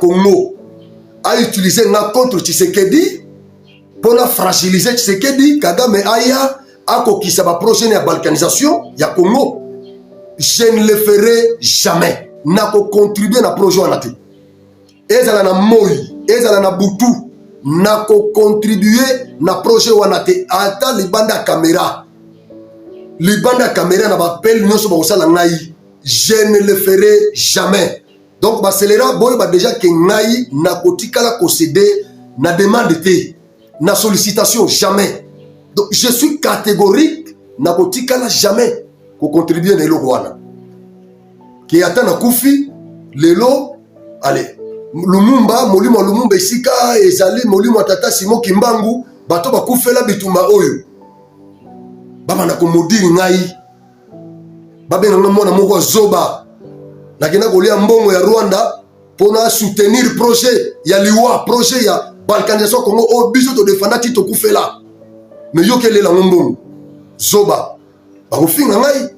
Congo a utilisé contre Tshisekedi pour fragiliser Tshisekedi. Kagame aya a kokisa ba projet ya balkanisation ya Congo. Je ne le ferai jamais. Nako contribuer na projet wana te. Ezala na moi, ezala na butu, nako contribuer na projet wana te. Ata libanda caméra. Libanda caméra na ba pel nyonso ba osala ngai. Je ne le ferai jamais. Donc baselera boy ba déjà ke ngai na kotikala concéder na demande te, na sollicitation jamais. Donc je suis catégorique na kotikala jamais ko contribuer na eloko wana. Ki atana kufi lelo allez Lumumba molimo Lumumba isika ezali molimo tata Simon Kimbangu bato bakufela bitumba oyo baba na komodiri ngai babe na mona moko zoba na kina kolia mbongo ya Rwanda pona soutenir projet ya liwa projet ya balkanisation Congo o biso to defanda ti to kufela mais yo kele la mbongo zoba ba kofinga ngai.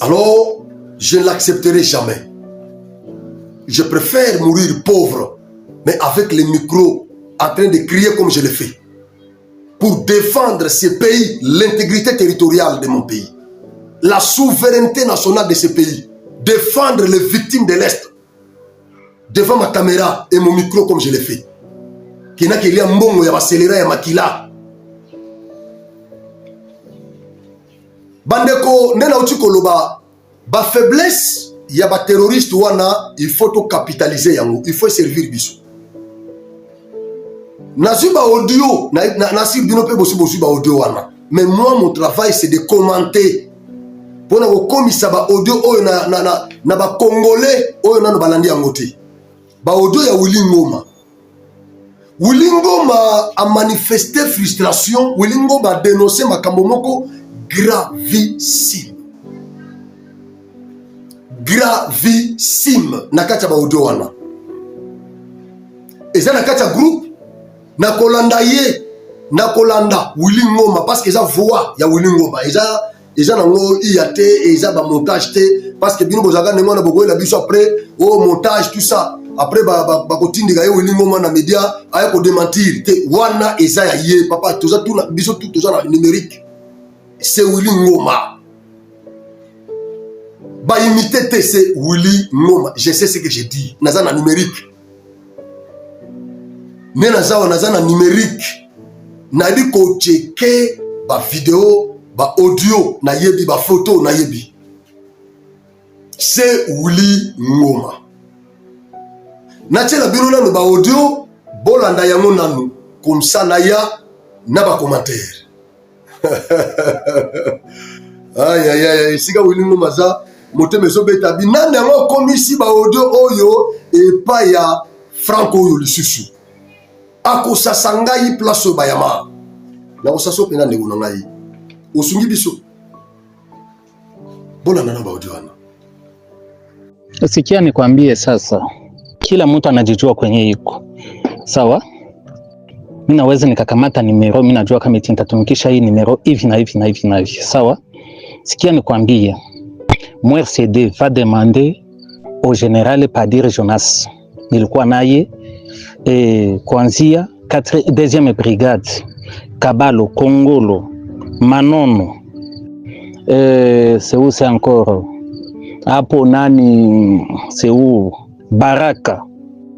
Alors je ne l'accepterai jamais. Je préfère mourir pauvre mais avec les micros en train de crier comme je le fais pour défendre ce pays, l'intégrité territoriale de mon pays, la souveraineté nationale de ce pays, défendre les victimes de l'Est devant ma caméra et mon micro comme je l'ai fait. Qui n'a qu'il y a mbongo ya baselera ya makila. Bandeko nena uti koloba ba faiblesse ya ba terroriste wana il faut to capitaliser yango, il faut servir biso. Nazuba audio na si bino pe bosu ba audio wana. Mais moi mon travail c'est de commenter. Pour na komisa ba audio oyo na ba congolais oyo na no balandi yango te. Ba audio ya Willy Ngoma. Willy Ngoma a manifesté frustration, Willy Ngoma a dénoncé makambo moko gravissime. Gravissime na kati ba audio wana. Eza na kati groupe na kolanda ye na kolanda Willy Ngoma parce que eza voix ya Willy Ngoma. Eza nango IAT et eza ba montage te parce que bino bozaga nengo na bogoy la biso après au montage tout ça après ba kotindika ye Willy Ngoma na média aya ko démentir te wana eza ya ye papa toza tout na biso tout toza na numérique c'est Willy Ngoma ba imiter te c'est Willy Ngoma. Je sais ce que je dis naza na numérique ne naza na numérique na di ko checker ba vidéo ba audio na yebi ba photo na yebi c'est Willy Ngoma na tela bino na ba audio bolanda yango nanu comme ça na ya na ba commentaire aïe aïe aïe sika Willy Ngoma za moteme so beta bi nande ngo komisi ba audio oyo e pa ya Franco oyo lisusu akosa sangai place bayama na osaso pena ndeko na ngai osungi biso bona nana ba audio wana. Sikia nikwambie sasa, kila mtu anajijua kwenye iko sawa. Mimi naweza nikakamata numero, mimi najua kama nitatumikisha hii numero hivi na hivi na hivi na hivi sawa. Sikia nikwambie, MRCD va demander au général Padiri Jonas, nilikuwa naye kuanzia 2e brigade Kabalo, Kongolo, Manono, c'est où c'est encore hapo nani c'est où Baraka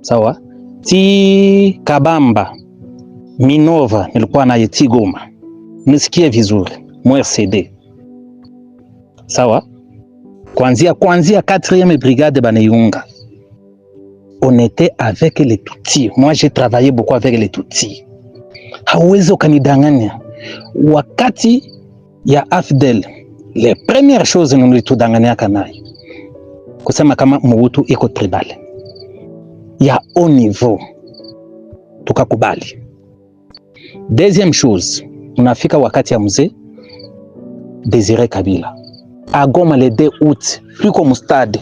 sawa, ti Kabamba, Minova nilikuwa naye Tigoma. Nisikie vizuri MRCD sawa, kuanzia 4e brigade banayunga. On était avec les Tutsis. Moi j'ai travaillé beaucoup avec les Tutsis. Hauwezi ukanidanganya wakati ya AFDL, les premières choses nilitudanganya nayo kusema kama Mobutu iko tribal ya haut niveau, tukakubali. Deuxième chose, unafika wakati ya mzee Désiré Kabila agoma le 2 août tuko mustade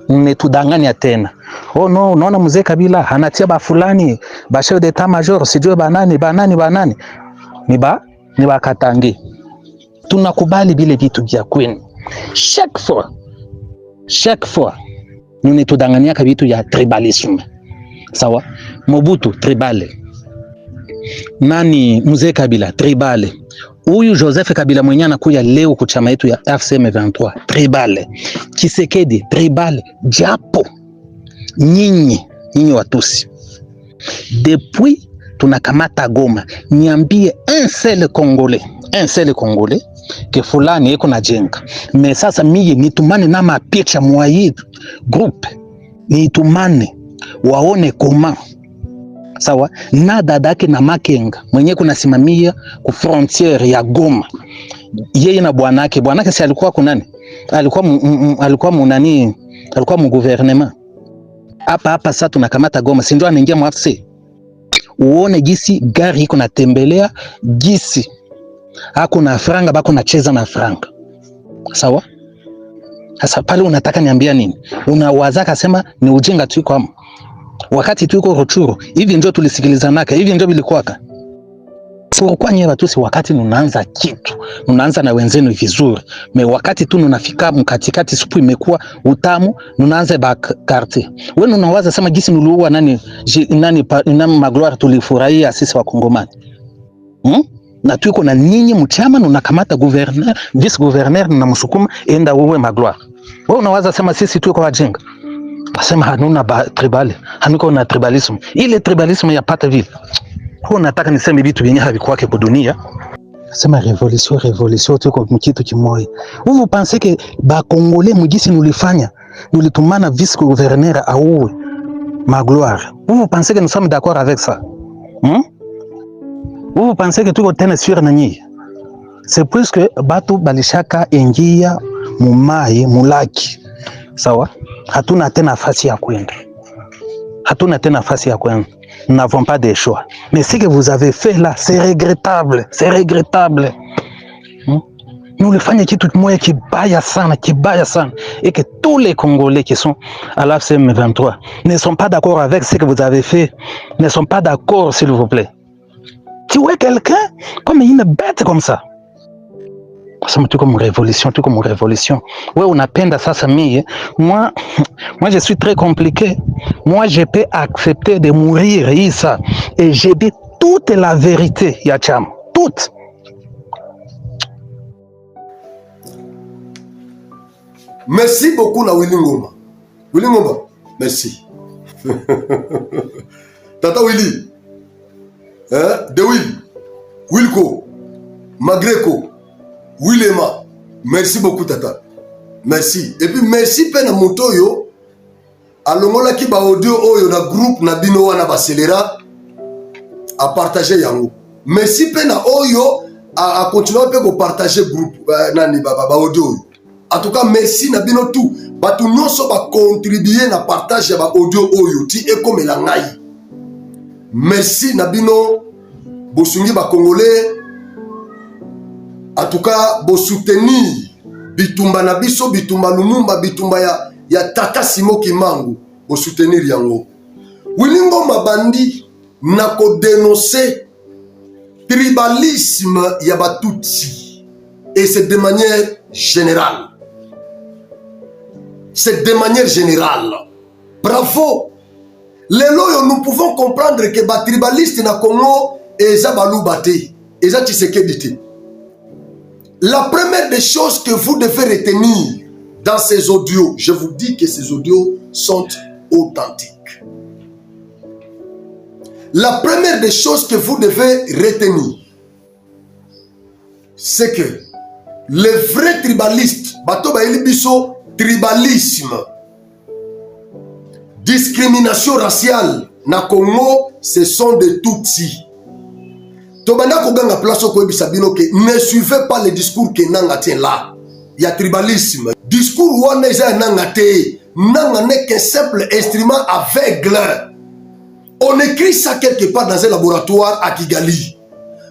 mnetudanganya tena. Oh no, unaona mzee Kabila anatia ba fulani ba chef d'état major sijue banani ni ba Katange. Tunakubali bile vitu vya kwenu chaque fois nunitudangania kabitu ya tribalisme. Sawa? Mobutu tribale. Nani Mzee Kabila tribale. Huyu Joseph Kabila mwenye anakuja leo kuchama yetu ya FCM 23 tribale. Tshisekedi tribale. Japo nyinyi Watusi, depuis tunakamata Goma, niambie un seul Congolais ke fulani eko na jenga. Me sasa mie nitumane na mapicha mwa group, nitumane waone koma. Sawa? Na dadake na Makenga mwenye kunasimamia ku frontiere ya Goma, yeye na bwanake si alikuwa kunani, alikuwa munani, alikuwa mu gouvernement. Hapa sasa tunakamata Goma, si ndio anaingia mu FC. Uone gisi gari iko natembelea, gisi hako na franga, bako nacheza na franga. Sawa? Sasa pale unataka niambia nini? Unawaza kasema ni ujinga tu kwa wakati tu iko Ruchuru. Hivi ndio tulisikilizanaka, hivi ndio bilikuwaka. Kwa nyewe Watusi, wakati nunaanza kitu, nunaanza na wenzenu vizuri. Me wakati tu nunafika mkatikati supu imekuwa utamu, nunaanza ba quartier. Wewe unawaza sema gisi nuluwa nani magloire tulifurahia sisi wa Kongomani. Na tuiko na ninyi mchama nunakamata gouverneur, vice gouverneur na msukuma enda uwe magloire. Wewe unawaza sema sisi tuiko wajenga. Pasema hanuna tribale, hanuko na tribalisme. Ile tribalisme ya pata vile. Huo nataka niseme vitu vyenye havikuwake kwa dunia. Sema revolution tuko mkitu kimoja. Vous pensez que ba Congolais mugisi nulifanya, nulitumana vice gouverneur auwe Magloire. Vous pensez que nous sommes d'accord avec ça? Vous pensez que tuko tena sur nanyi? C'est plus que batu balishaka ingia mumai mulaki. Sawa? Hatuna tena nafasi ya kwenda. Nous n'avons pas de choix. Mais ce que vous avez fait là, c'est regrettable. Nous le faisons kitu kimoja kibaya sana. Et que tous les Congolais qui sont à la FCM 23 ne sont pas d'accord avec ce que vous avez fait. Ne sont pas d'accord, s'il vous plaît. Tu vois quelqu'un comme une bête comme ça. Tu comme révolution. Ouais, on appelle ça samie. Moi, je suis très compliqué. Moi, je peux accepter de mourir, ça. Et j'ai dit toute la vérité, Yacham. Toute. Merci beaucoup, na Willy Ngoma. Merci. Tata Willy. De Will. Wilco. Magreko. Willema, merci beaucoup tata. Merci. Et puis merci pena motoyo alongola ki ba audio oyo na groupe na bino wana baselera a partager yango. Merci pena oyo a continuer pe ko partager groupe nani ba audio. En tout cas merci na bino tout. Batu nyonso ba contribuer na partage ya ba audio oyo ti ekomela ngai. Merci na bino bosungi ba Congolais. En tout cas, bo soutenir bitumba na biso, bitumba Lumumba, bitumba ya Tata Simo Kimangu, bo soutenir yango. Willy Ngoma bandi na ko dénoncer tribalisme ya Batutsi. Et c'est de manière générale. Bravo. Lelo nous pouvons comprendre que ba tribaliste na Congo eza balubate, eza Tshisekedi. La première des choses que vous devez retenir dans ces audios, je vous dis que ces audios sont authentiques. La première des choses que vous devez retenir, c'est que les vrais tribalistes, bato ba elibiso tribalisme, discrimination raciale, na Congo, ce sont des Tutsis. Tobanda koganga place ko ebisa bino ke ne suivez pas le discours que nanga tient là. Il y a tribalisme. Discours wana eza nanga te. Nanga n'est qu'un simple instrument aveugle. On écrit ça quelque part dans un laboratoire à Kigali.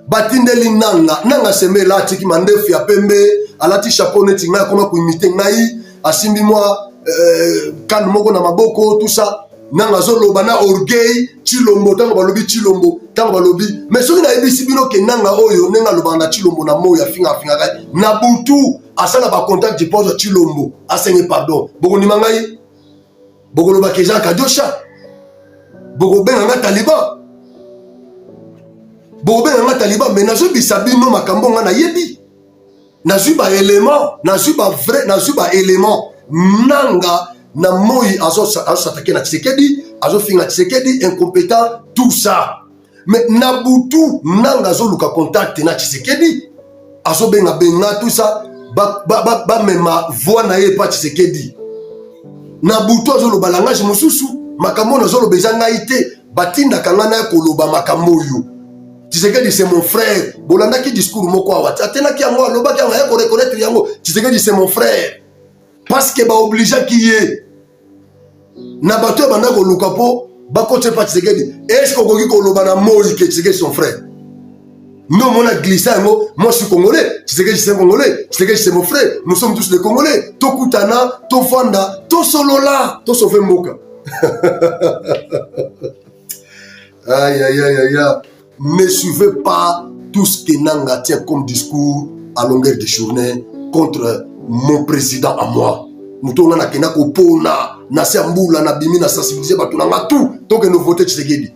Batindeli nanga seme la tiki mandefu ya pembe, alati chapeau neti nga koma ku imiter ngai, asimbi moi kan moko na maboko tout ça. Nanga zolo bana orgueil chilombo tango balobi chilombo tango balobi mais soki na ebisi bino ke nanga oyo nenga lobanda chilombo na moya finga na butu asala ba contact di pose chilombo asenye pardon boko ni mangai bokoloba ke Jean Kadiocha, bokobenga Taliban, bokobenga Taliban, mais nazo bisabino makambo nga na yebi, nazo ba élément, nazo ba vrai, nazo ba élément, nanga na moi azo s'attaquer na Tshisekedi, azo finga Tshisekedi incompétent, tout ça. Mais Nabutu nanga azo luka contact na Tshisekedi, azo benga tout ça, ba mema voix na ye pa Tshisekedi. Nabutu azo lo balangage mususu, makambo nazo lo bezanga ite, batinda kangana koloba makambo yo. Tshisekedi c'est mon frère. Bolanda ki discours moko awa. Atena ki yango aloba ki yango ya ko reconnaître yango. Tshisekedi c'est mon frère. Parce que ba obligé ki ye. Na bato banda ko lukapo ba ko tsepa Tshisekedi. Est-ce qu'on koki ko loba na moi que Tshisekedi son frère? Non, mon a glissé un mot. Moi je suis congolais. Tshisekedi c'est congolais. Tshisekedi c'est mon frère. Nous sommes tous des congolais. To kutana, to fanda, to solola, to sauver moka. Aïe aïe aïe aïe. Ne suivez pas tout ce que Nanga tient comme discours à longueur de journée contre mon président à moi. Nous tournons à Kenako Pona, na Sambula, na Bimi, na sensibiliser, na tout, tant que nous votons Tshisekedi.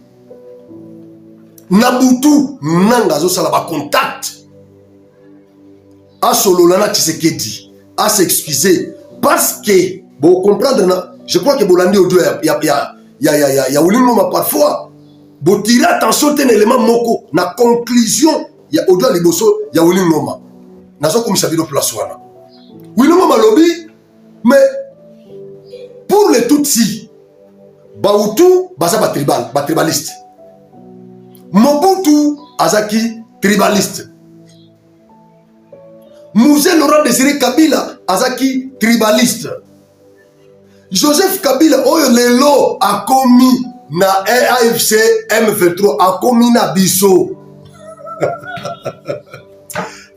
Nabutu, Nanga zo salaba contact. A Sololana Tshisekedi, à s'excuser. Parce que, bon, comprendre, je crois que Bolandi Odio, il y a Oulimoma parfois. Bon, tirer attention, c'est un élément moko. Na conclusion, il y a au-delà des bossos, il y a Willy Ngoma. Nazo comme ça vient de place wana. Willy Ngoma lobby, mais pour les Tutsis, Bahutu, baza ba tribal, ba tribaliste. Mobutu, azaki tribaliste. Mouzé Laurent Désiré Kabila, azaki tribaliste. Joseph Kabila, oyo lelo a commis na AFC M23 a commis na biso.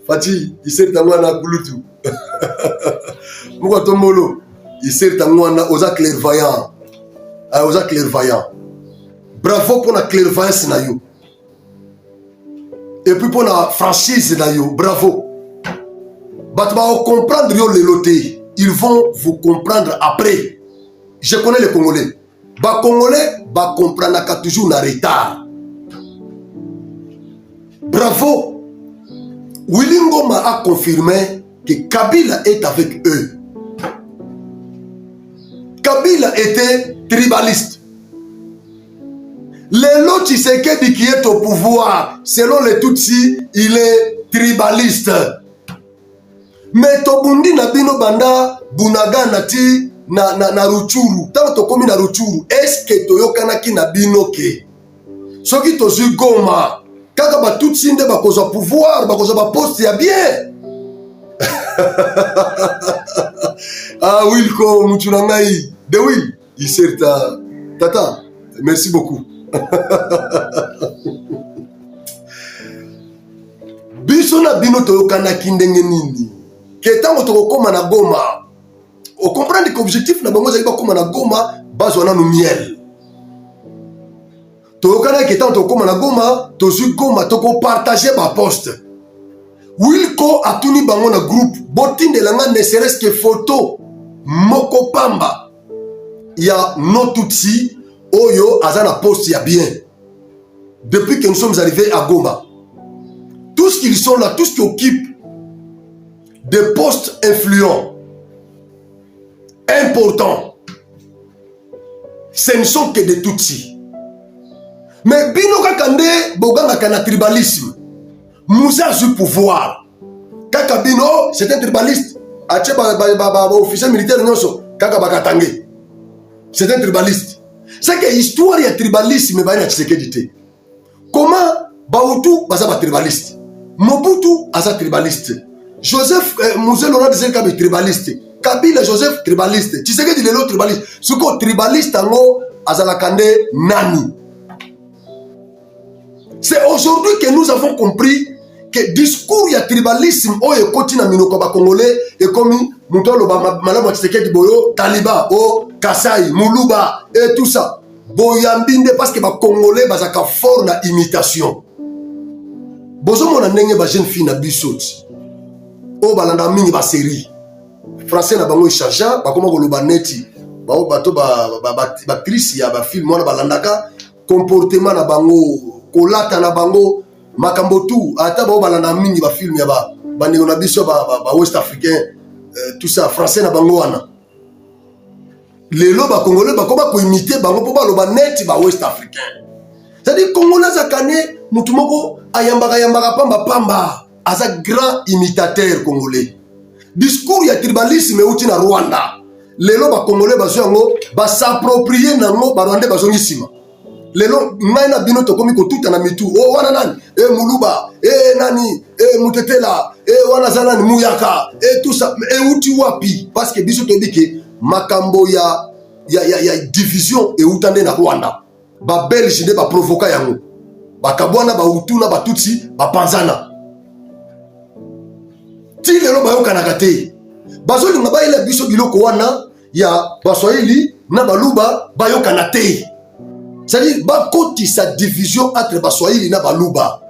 Fati, il sert à moi na Bluetooth. Mouko tomolo, il sert à moi na oza clairvoyant. Oza clairvoyant. Bravo pour la clairvoyance na yo. Et puis pour la franchise na yo, bravo. Bat ba comprendre yo leloté. Ils vont vous comprendre après. Je connais les Congolais. Les Congolais va comprendre toujours en retard. Bravo. Willy Ngoma a confirmé que Kabila est avec eux. Kabila était tribaliste. Le Tshisekedi qui est au pouvoir, selon les Tutsis, il est tribaliste. Mais Tobundi Nabino Banda, Bunaga Nati, na Ruchuru, tant to komi na Ruchuru, est-ce que toyokanaki na binoke? Soki tozu Goma, kaka ba tout sinde ba koza pouvoir, ba koza ba poste ya bien. Ah Wilko Mutunangai, de Will, il sert ta tata. Merci beaucoup. Biso na bino toyokanaki ndenge nini? Que tant to koma na Goma. On comprend que l'objectif n'a pas comme na Goma, bazona no miel. To kana que tant comme na Goma, to zu Goma to ko partager ba poste. Wilko atuni bango na groupe, botinde langa ne serait-ce que photo moko pamba. Il y a no Tutsi oyo azana poste ya bien. Depuis que nous sommes arrivés à Goma, tous qu'ils sont là, tous qui occupent des postes influents, important, ce ne sont que des Tutsis. Mais Bino Kakande, Boganga Kana tribalisme. Moussa a eu pouvoir. Kaka Bino, c'est un tribaliste. Ache officier militaire, Kaka Bakatange. C'est un tribaliste. C'est que l'histoire est tribalisme, mais il comment Bahutu, Baza tribaliste. Mobutu, Aza tribaliste. Joseph Mouzé Laurent Désiré Kabila tribaliste. Kabila Joseph tribaliste. Tshisekedi lelo tribaliste. Ce qu'on tribaliste en Azalakande Nani. C'est aujourd'hui que nous avons compris que discours y a tribalisme oh et continue minoko ba congolais et comme mutolo ba malabo Tshisekedi boyo Taliba o Kasai Muluba et tout ça. Boyambinde parce que ba congolais bazaka fort na imitation. Bozo mona ndenge ba jeune fille na bisoti. O balanda mingi ba série. Français na bango échangeant ba koma koloba neti bao bato ba actrice ya ba film wana balandaka comportement na bango kolata na bango makambo tu ata bao balanda mingi ba film ya ba ndeko na biso ba West Africain tout ça français na bango wana lelo ba congolais bakoma ko imiter bango po baloba net ba West Africain. C'est-à-dire congolais zakane mutu moko ayambaka pamba aza grand imitateur congolais. Discours ya tribalisme uti na Rwanda. Lelo ba congolais bazo yango ba s'approprier nango ba Rwandais bazongi sima. Lelo ngai na bino to komi ko tuta na mitu. Oh wana nani? Muluba, nani? Mutetela, wana zanani Muyaka, tout ça. Uti wapi? Parce que biso to bike makambo ya division e utande na Rwanda. Ba Belge de ba provoka yango. Ba Kabwana ba Hutu na ba Tutsi ba panzana. Ti lelo ba yokanaka te. Bazoli nga ba ile biso biloko wana ya Baswahili na Baluba ba yokana te. C'est-à-dire ba koti sa division entre Baswahili na Baluba.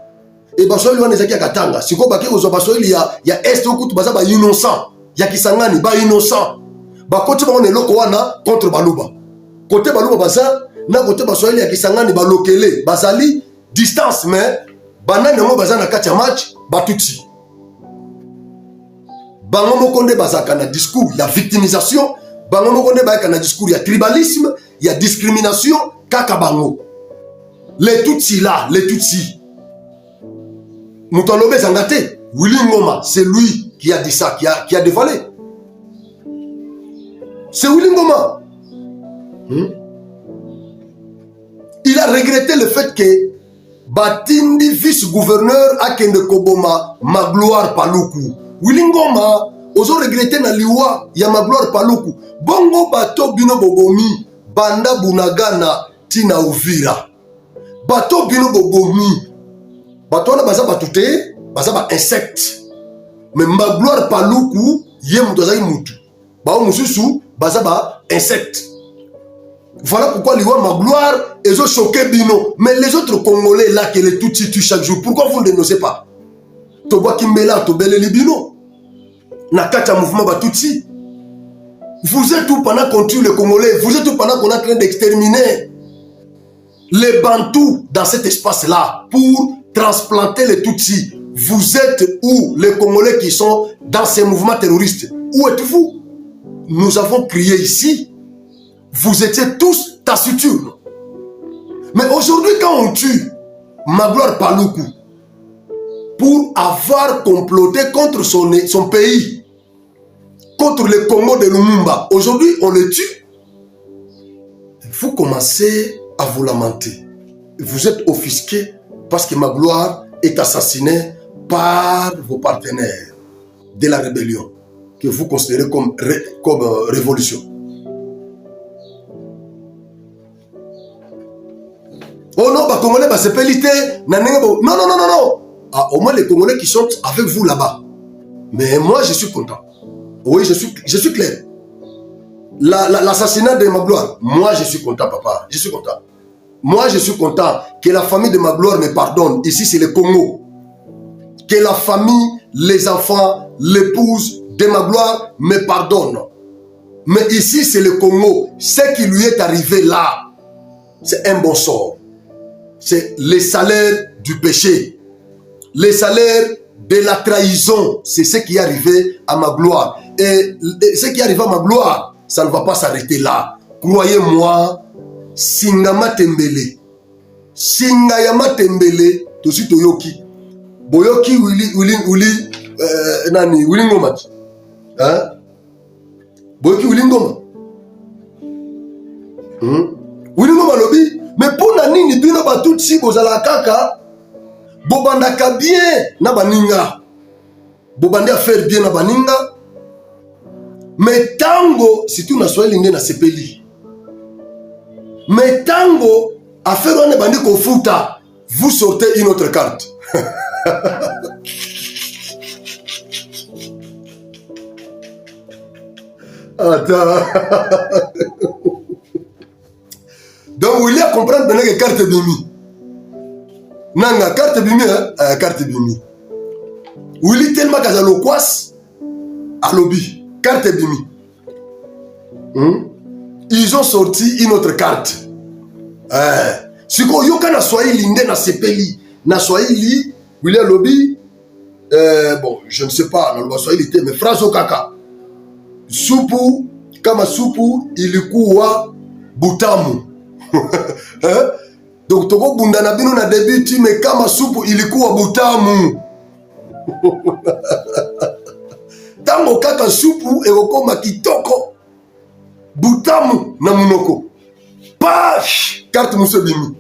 Et Baswahili wana ezaki katanga. Siko ba ke ozo Baswahili ya Est okutu baza ba innocent. Ya Kisangani ba innocent. Ba koti ba on eloko wana contre Baluba. Côté Baluba baza na côté Baswahili ya Kisangani ba lokele bazali distance mais banani ngo baza na kati ya match batuti. Bango mokonde bazaka na discours ya victimisation, bango mokonde bazaka na discours ya tribalisme, ya discrimination kaka bango. Les Tutsi là, les Tutsi. Mutalobe Zangate, Willy Ngoma, c'est lui qui a dit ça, qui a dévalé. C'est Willy Ngoma. Il a regretté le fait que Batindi, vice-gouverneur, a kende Koboma, Magloire Paluku. Willy Ngoma, ozo regretté na liwa ya Magloire Paluku. Bongo bato bino bobomi, banda bunagana tina Uvira. Bato bino bobomi. Bato na baza batute, baza ba insecte. Mais Magloire Paluku, ye mutozai mutu. Bao mususu, baza ba insecte. Voilà pourquoi l'Iwa Magloire ils ont choqué Bino. Mais les autres Congolais là qui les Tutsis tuent chaque jour, pourquoi vous ne dénoncez pas? Toba Kimbela, Tobele Libino. Nakata mouvement Batutsi. Vous êtes où pendant qu'on tue les Congolais? Vous êtes où pendant qu'on est en train d'exterminer les Bantous dans cet espace-là pour transplanter les Tutsis? Vous êtes où les Congolais qui sont dans ces mouvements terroristes? Où êtes-vous? Nous avons crié ici. Vous étiez tous taciturnes. Mais aujourd'hui, quand on tue Magloire Paluku pour avoir comploté contre son pays, contre le Congo de Lumumba, aujourd'hui, on le tue. Vous commencez à vous lamenter. Vous êtes offusqué parce que Magloire est assassiné par vos partenaires de la rébellion, que vous considérez comme révolution. Oh non, bah Congolais, bah c'est pelité. Non. Ah, au moins les Congolais qui sont avec vous là-bas. Mais moi, je suis content. Oui, je suis clair. L'assassinat de Magloire, moi, je suis content, papa. Je suis content. Moi, je suis content que la famille de Magloire me pardonne. Ici, c'est le Congo. Que la famille, les enfants, l'épouse de Magloire me pardonne. Mais ici, c'est le Congo. Ce qui lui est arrivé là, c'est un bon sort. C'est les salaires du péché. Les salaires de la trahison. C'est ce qui est arrivé à Magloire. Et ce qui est arrivé à Magloire, ça ne va pas s'arrêter là. Croyez-moi, Singama Tembele. Singayama Tembele, Tosi Toyoki. Boyoki Willy Ngoma. Hein? Boyoki Willy Ngoma. Willy Ngoma lobby. Mais pour nani bino batutsi bozala kaka bobandaka bien na baninga. Bobanda faire bien na baninga. Mais tango si tu na Swahili nge na sepeli. Mais tango affaire on bandi ko futa, vous sortez une autre carte. Attends. Donc, il y a à comprendre maintenant que carte bimi. Nanga, carte bimi, carte bimi. Il y a tellement qu'à l'okwas, à lobby, carte bimi. ils ont sorti une autre carte. Siko yoka na Swahili nde na sepeli. Na Swahili, William Lobby, bon, je ne sais pas, na Swahili te, mais phrase okaka. Supu, kama supu, ilikuwa butamu. Donc, toko bunda na bino na début, mais kama supu, ilikuwa butamu. Tango kaka supu, ekokoma kitoko. Butamu na munoko. Pash! Carte Moussebimi.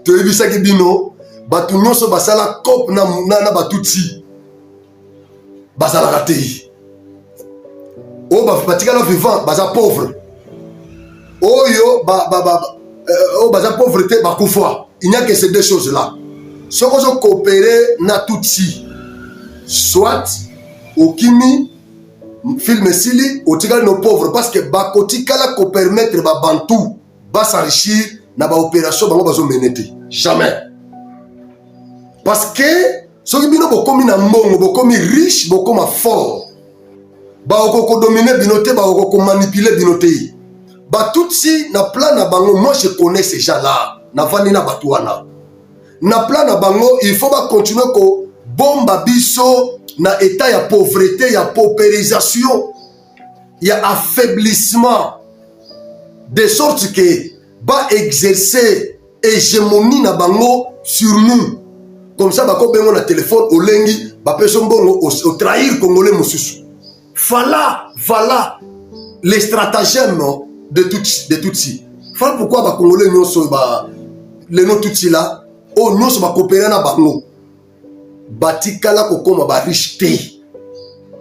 Tu as vu ça qui dit non? Batu nyonso basala kop na batutsi. Basala raté. Oh, batika la vivant, basa pauvre. Oh yo, basa pauvreté, bakoufwa. Il n'y a que ces deux choses-là. Si on coopérer na tutsi, soit au kimi, film sili, au tigal nos pauvres, parce que bakotikala ko permettre ba bantou, ba s'enrichir na ba opération bango bazo menete. Jamais. Parce que ceux qui bino bokomi na mbongo, bokomi riche, bokomi fort. Ba okoko dominer binote, ba okoko manipuler binote. Ba tout si na plan na bango, moi je connais ces gens-là. Na vani na batouana. Na plan na bango, il faut ba continuer ko bomba biso na état ya pauvreté, ya paupérisation, ya affaiblissement, de sorte que ba exercer hégémonie na bango sur nous. Comme ça, ba ko bengo na téléphone au lengi, ba peso mbongo au trahir congolais mususu. Voilà les stratagèmes de Tutsi. Voilà pourquoi ba congolais nyonso ba les no Tutsi là, oh nyonso ba coopérer na bango. Batikala kokoma ba riche te.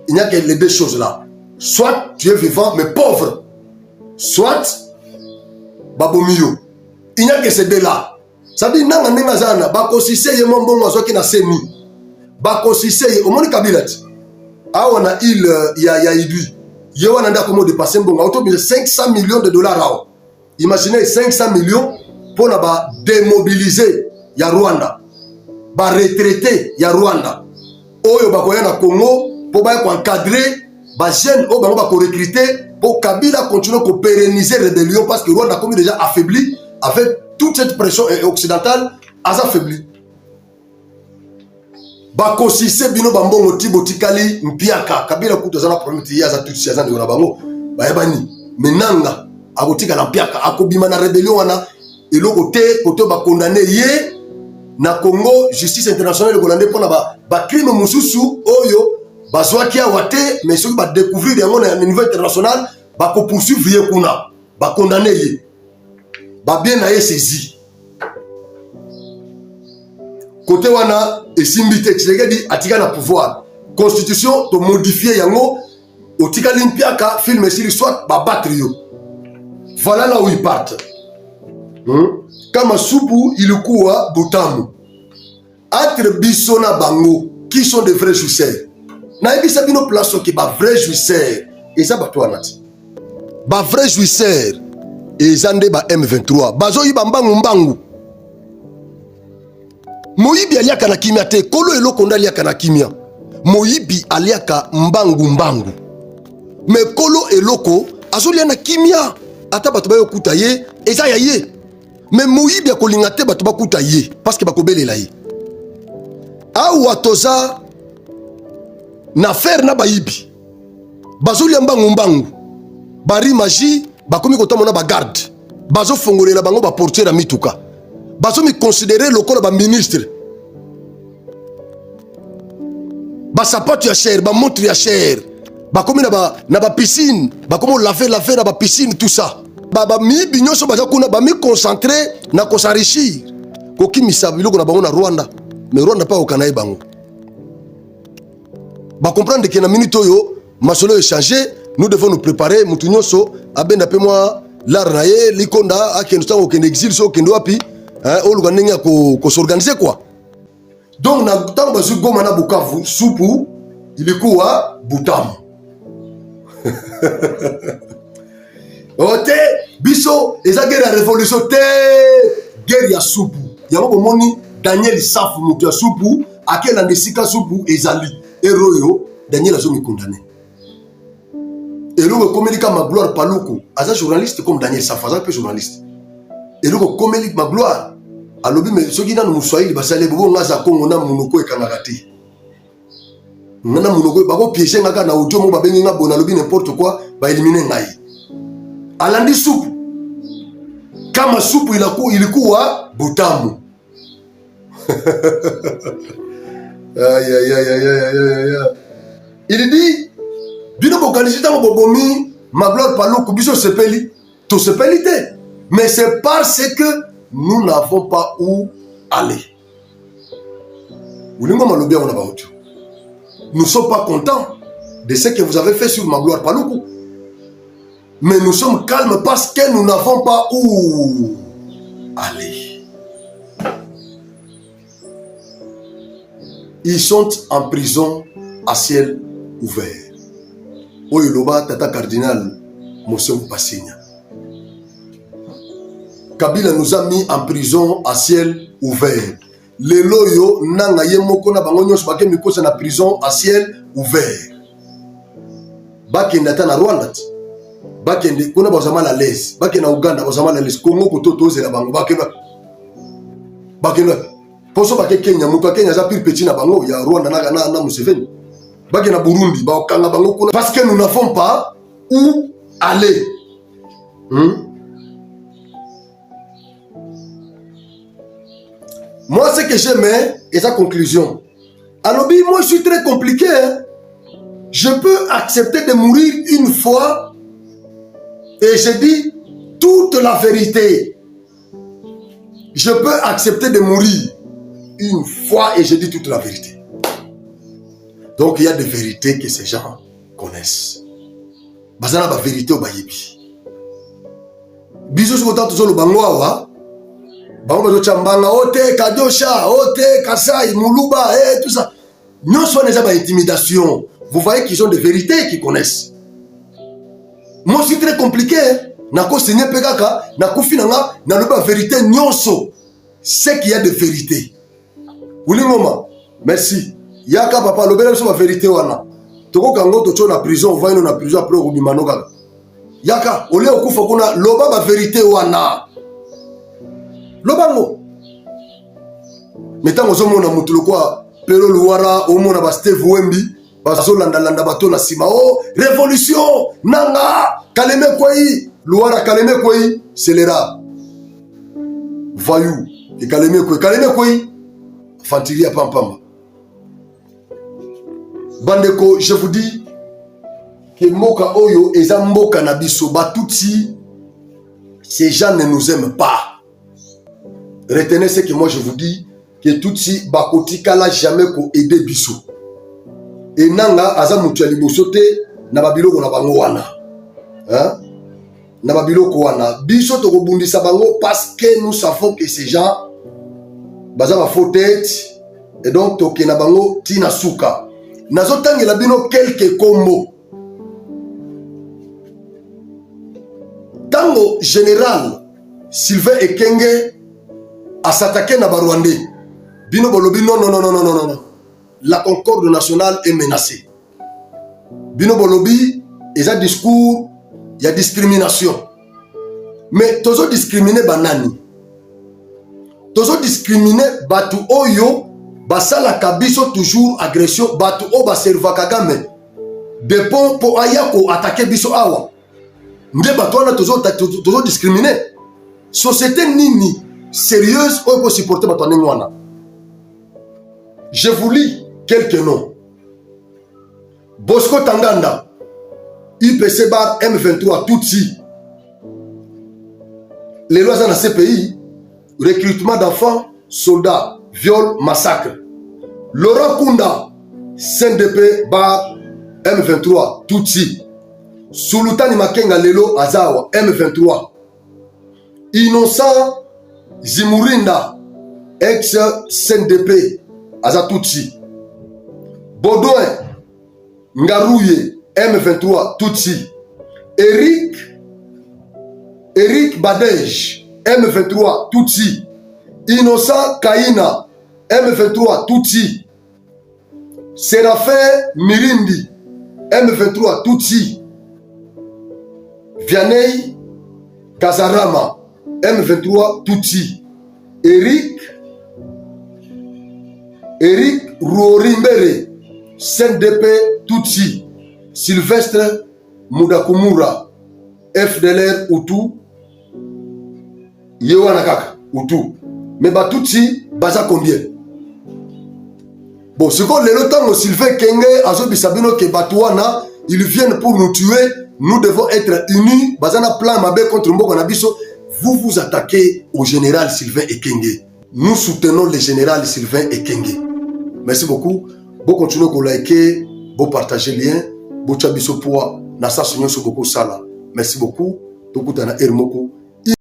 Il n'y a que les deux choses là. Soit tu es vivant mais pauvre, soit babomio. Il n'y a que ces deux là. Ça dit nanga nenga zana bakosise ye mbongo azoki na semi. Bakosise ye omoni kabilati. Awana il ya idui. Ye wana nda komo dépasser mbongo auto 500 millions de dollars là. Imaginez 500 millions pour na ba démobiliser ya Rwanda. Ba retraité ya Rwanda. Oyo bakoya na Congo pour ba encadrer ba jeune o bango ba ko recruter pour Kabila continuer à pérenniser la rébellion parce que Rwanda comme déjà affaibli avec toute cette pression occidentale a affaibli. Bako sise bino bambongo tibotikali mpiaka Kabila kuto zana prometi ya za tutsi ya zana bango bayebani menanga abotika la mpiaka akobima na rébellion wana eloko te koto ba condamner ye na Congo justice internationale kolande pona ba crime mususu oyo bazwaki awate mais soki ba découvrir yango na niveau international ba ko poursuivre ye kuna ba condamner ye ba bien na ye saisi côté wana esimbite Tshisekedi atika na pouvoir constitution to modifier yango otika limpiaka film sur soit ba battre yo. Voilà là où ils partent. Kama supu ilikuwa butamu. Entre biso na bango qui sont de vrais jouisseurs. Na ebisa bino place ki ba vrai jouisseur eza bato anati. Ba vrai jouisseur ezande ba M23. Bazo yiba mbangu. Moyibi aliaka na kimia te, kolo eloko nda aliaka na kimia. Moyibi aliaka mbangu. Me kolo eloko azolia na kimia. Ata bato bayo kuta ye, eza ya ye. Me moyibi akolinga te bato bakuta ye, parce que bakobelela ye. Awa toza na faire na bayibi. Bazolia mbangu. Bari magie, bakomi kotamona ba garde. Bazo fongolela bango ba portier na mituka. Bazo mi considérer lokola ba ministre. Ba sapato ya cher, ba montre ya cher. Bakomi na ba piscine, bakomo laver na ba piscine tout ça. Ba mi binyoso baza kuna ba mi concentrer na ko s'enrichir. Ko kimisa biloko na bango na Rwanda, mais Rwanda pa okana e bango. Ba comprendre que na minute oyo masolo est changé, nous devons nous préparer mutu nyonso abenda pe moi l'art na ye likonda akendo tango kende exil so kendo wapi. Oluka ndenge ko s'organiser quoi. Donc na tango bazu goma na Bukavu supu ilikuwa butamu. Ote biso eza guerre ya révolution te guerre ya supu. Yango bomoni Daniel Safu mutu ya supu akela ndesika supu ezali eroyo Daniel azo mi condamné. Et là, comme il y a ma gloire Paluku, as journaliste comme Daniel Safaza, peu journaliste. Et là, comme il y a ma gloire, à l'objet, mais ceux qui n'ont pas Swahili, bah ça les beaux n'a pas qu'on a monoko et kangarati. Nana monoko, bah ko piéger n'a na audio, bah ben n'a bon à l'objet n'importe quoi, bah éliminer n'aïe. Alandi soupe, kama soupe il est quoi, boutamu. Aïe aïe aïe aïe aïe aïe aïe. Il dit, bino bokanisita mo bobomi, ma gloire Paluku, biso sepeli, to sepelité. Mais c'est parce que nous n'avons pas où aller. Nous ne sommes pas contents de ce que vous avez fait sur ma gloire Paluku. Mais nous sommes calmes parce que nous n'avons pas où aller. Ils sont en prison à ciel ouvert. Oyeloba Tata Cardinal Mossem Passigna. Kabila nous a mis en prison à ciel ouvert. Les loyo nanga yemoko na bango nyonso bake mikosa na prison à ciel ouvert. Bakende ata na Rwanda. Bakende kuna bazama la l'aise. Bakende na Uganda bazama la l'aise. Congo kototo zela bango bakende. Bakende. Poso bake Kenya muto Kenya za pire petit na bango ya Rwanda na Museveni. Bakende na Burundi ba okanga bango kuna parce que nous n'avons pas où aller. Moi, ce que j'aime, et sa conclusion. Alors, moi, je suis très compliqué. Hein? Je peux accepter de mourir une fois et je dis toute la vérité. Je peux accepter de mourir une fois et je dis toute la vérité. Donc, il y a des vérités que ces gens connaissent. Bazana ba vérité au bayebi. Biso so tatu so lo bangwa Bango chambanga ote kadosha ote kasai muluba tout ça. Non soit n'est pas intimidation. Vous voyez qu'ils ont des vérités qu'ils connaissent. Moi c'est très compliqué. Nako signé pekaka nako finanga na loba vérité nyonso. C'est qu'il y a des vérités. Ouli mama. Merci. Yaka papa lobela so ba vérité wana. Toko kango to cho na prison va ino na prison après obimano kaka. Yaka ole okufa kuna loba ba vérité wana. Lobango. Metango zomo na mutulo kwa pero luwara omo na ba Steve Wembi bazo landa bato na sima oh révolution nanga kaleme koi luwara kaleme koi scélérat voyou et kaleme koi fantilia pampamba. Bandeko, je vous dis que moka oyo eza mboka na biso batutsi, ces gens ne nous aiment pas. Retenez ce que moi je vous dis, que Tutsi bakotika la jamais ko aider biso. Et nanga aza mutu ya liboso te na babiloko na bango wana. Hein? Na babiloko wana. Biso to kobundisa bango parce que nous savons que ces gens baza ba faux tête et donc toke na bango tina suka. Nazo tangela bino quelques combos. Tango général Sylvain Ekenge à s'attaquer na Barwandais. Bino bolobi non. La concorde nationale est menacée. Bino bolobi, il y a discours, il y a discrimination. Mais tozo discriminer banani. Tozo discriminer batu oyo basala kabiso toujours agression batu o baserva Kagame. Depon po ayako attaquer biso awa. Nde batu wana tozo discriminer. Société nini sérieuse ou pour supporter batu wana. Je vous lis quelques noms. Bosco Tanganda, IPC Bar M23 Tutsi. Les lois dans la CPI, recrutement d'enfants, soldats, viol, massacre. Laurent Kunda, CNDP Bar M23 Tutsi. Sulutani Makenga Lelo Azawa M23. Innocent Zimurinda, ex-CNDP Azatutsi. Baudouin Ngarouye M23 Tutsi. Eric Badej M23 Tutsi. Innocent Kaina M23 Tutsi. Séraphin Mirindi M23 Tutsi. Vianney Kazarama, M23 Tutsi. Eric Ruorimbere, CNDP Tutsi. Sylvestre Mudakumura, FDLR Hutu. Yewanakaka Hutu. Mais bah Tutsi, baza combien? Bon, ce qu'on le temps Sylvain Kenge, Azo Bisabino Kebatouana, ils viennent pour nous tuer. Nous devons être unis. Bazana plan Mabé contre Mboko Nabiso. Vous vous attaquez au général Sylvain Ekenge. Nous soutenons le général Sylvain Ekenge. Merci beaucoup. Bon continuez à liker, bon partager le lien, bon chabiso poa, nasa sonyo sokoko sala. Merci beaucoup. Tokutana Ermoko.